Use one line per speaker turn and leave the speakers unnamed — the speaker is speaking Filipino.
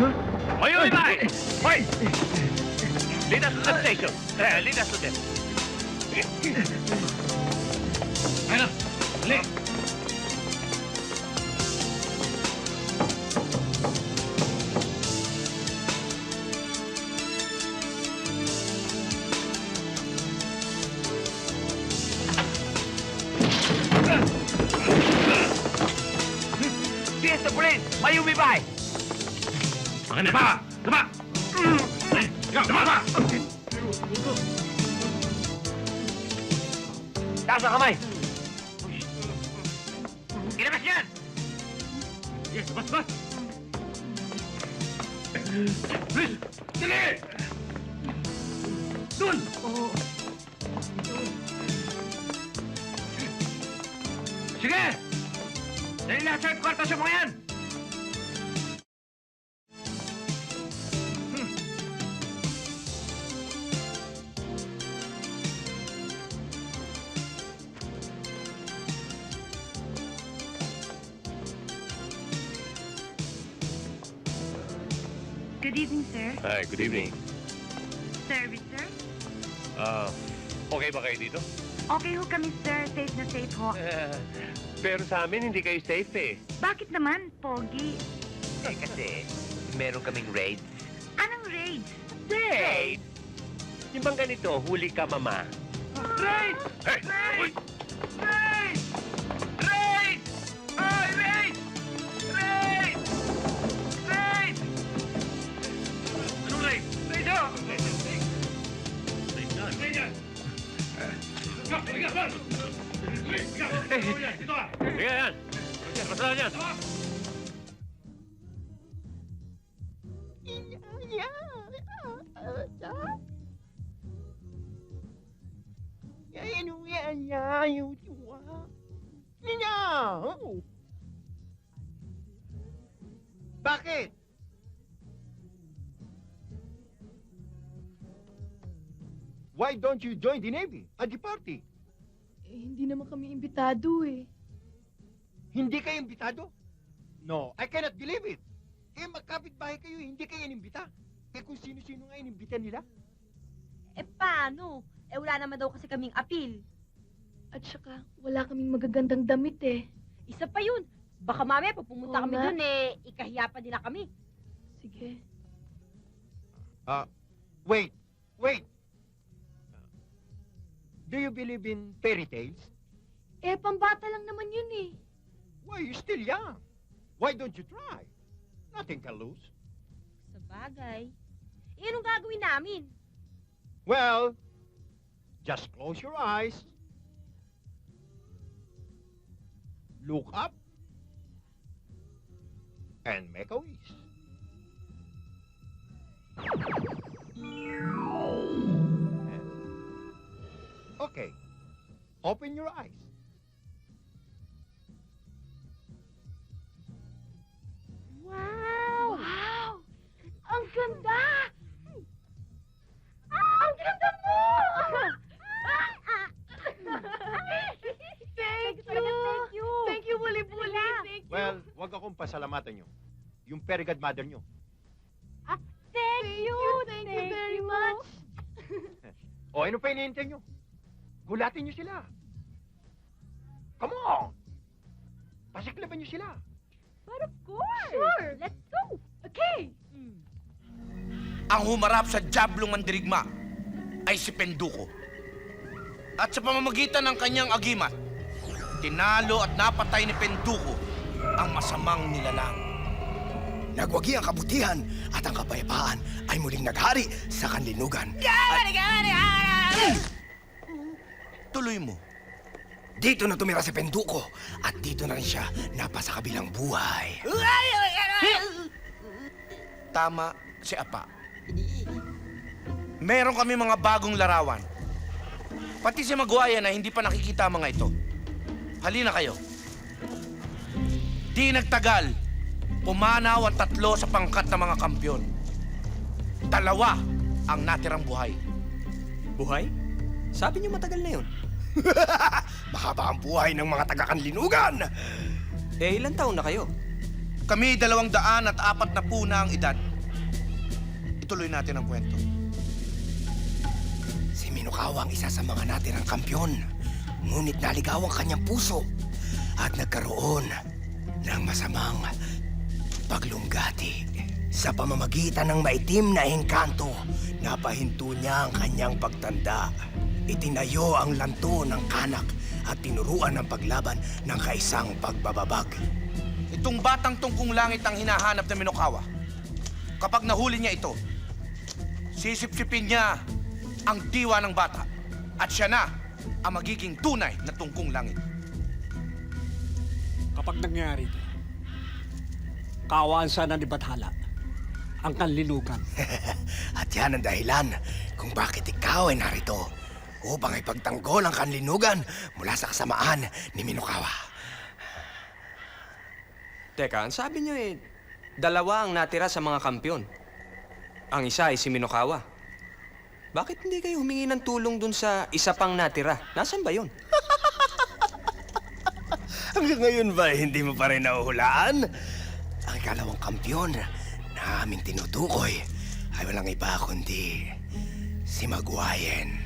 Mayuri Bai! Hoy! Lead us to the station. Lead us to them. Ayun na! Dali! Here's the police! Mayumi Bai! Mga naba! Naba! Naba! Taas ang kamay! Ilabas yan! Yes, bas! Please! Dali! Doon! Sige! Dali lahat sa kwarto sa mga yan!
Good evening, sir.
Hi, good evening.
Service, sir?
Okay ba kayo dito?
Okay ho kami, sir. Safe na safe ho.
Pero sa amin, hindi kayo safe eh.
Bakit naman, Pogi?
Kasi meron kaming raids.
Anong raids?
Raids? Yung bang ganito, huli ka, mama? Raids! Hey!
Raids!
Raids! Raids! Ay, raids! Raids! Raids! Anong raids? Raids ho! Raids yan! Raids yan! Sige yan! Masala yan!
Bakit? Why don't you join the Navy at the party?
Hindi naman kami imbitado eh.
Hindi kayo imbitado? No, I cannot believe it. Magkapit-bahay kayo, hindi kayo inimbita. Kung sino-sino nga inimbita nila.
Paano? Wala naman daw kasi kaming apil.
At saka, wala kaming magagandang damit eh.
Isa pa yun. Baka mamaya pag pumunta
Oo
kami
nga.
dun ikahiya pa nila kami.
Sige.
Wait. Do you believe in fairy tales?
Pambata lang naman yun eh.
Why, you're still young. Why don't you try? Nothing can lose.
Sa bagay. Anong gagawin namin?
Well, just close your eyes. Look up. And make a wish. Okay. Open your eyes.
Wow!
Wow! Ang ganda! Ang ganda mo! Thank you!
Thank you!
Thank you, Buli-Buli! Thank you!
Well, wag akong pasalamatan nyo. Yung very godmother nyo.
Thank you!
Thank you very much!
O, ano pa hinihintay nyo? Gulatin nyo sila. Come on! Pasiklaban nyo sila.
But of course!
Sure.
Let's go!
Okay!
Ang humarap sa Diablong Mandirigma ay si Penduko. At sa pamamagitan ng kanyang agimat, tinalo at napatay ni Penduko ang masamang nilalang.
Nagwagi ang kabutihan at ang kapayapaan ay muling naghari sa kanlinugan.
Tuloy mo.
Dito na tumira si Penduko at dito na rin siya napasa kabilang buhay.
Tama si Apa. Meron kami mga bagong larawan. Pati si Maguaya na hindi pa nakikita ang mga ito. Halina kayo. Di nagtagal, pumanaw ang 3 sa pangkat ng mga kampyon. 2 ang natirang buhay.
Buhay? Sabi niyo matagal na yun.
Mahaba ang buhay ng mga taga-kanlinugan.
Ilang taon na kayo?
Kami 240 na ang edad. ituloy natin ang kwento.
Si Minokawa ang isa sa mga natirang kampyon. Ngunit naligaw ang kanyang puso at nagkaroon ng masamang paglunggati. Sa pamamagitan ng maitim na engkanto, napahinto niya ang kanyang pagtanda. Itinayo ang lanto ng kanak at tinuruan ng paglaban ng kaisang pagbababag.
Itong batang tungkong langit ang hinahanap ng Minokawa. Kapag nahuli niya ito, sisipsipin niya ang diwa ng bata at siya na ang magiging tunay na tungkong langit.
Kapag nangyari ito, kaawaan sana ni Bathala ang kanlinugan.
At yan ang dahilan kung bakit ikaw ay narito upang ipagtanggol ang kanlinugan mula sa kasamaan ni Minokawa.
Teka, ang sabi niyo dalawa ang natira sa mga kampyon. Ang isa ay si Minokawa. Bakit hindi kayo humingi ng tulong dun sa isa pang natira? Nasaan ba yun?
Hanggang ngayon ba hindi mo pa rin nahuhulaan? Ang ikalawang kampyon na aming tinutukoy ay walang iba kundi si Maguayen.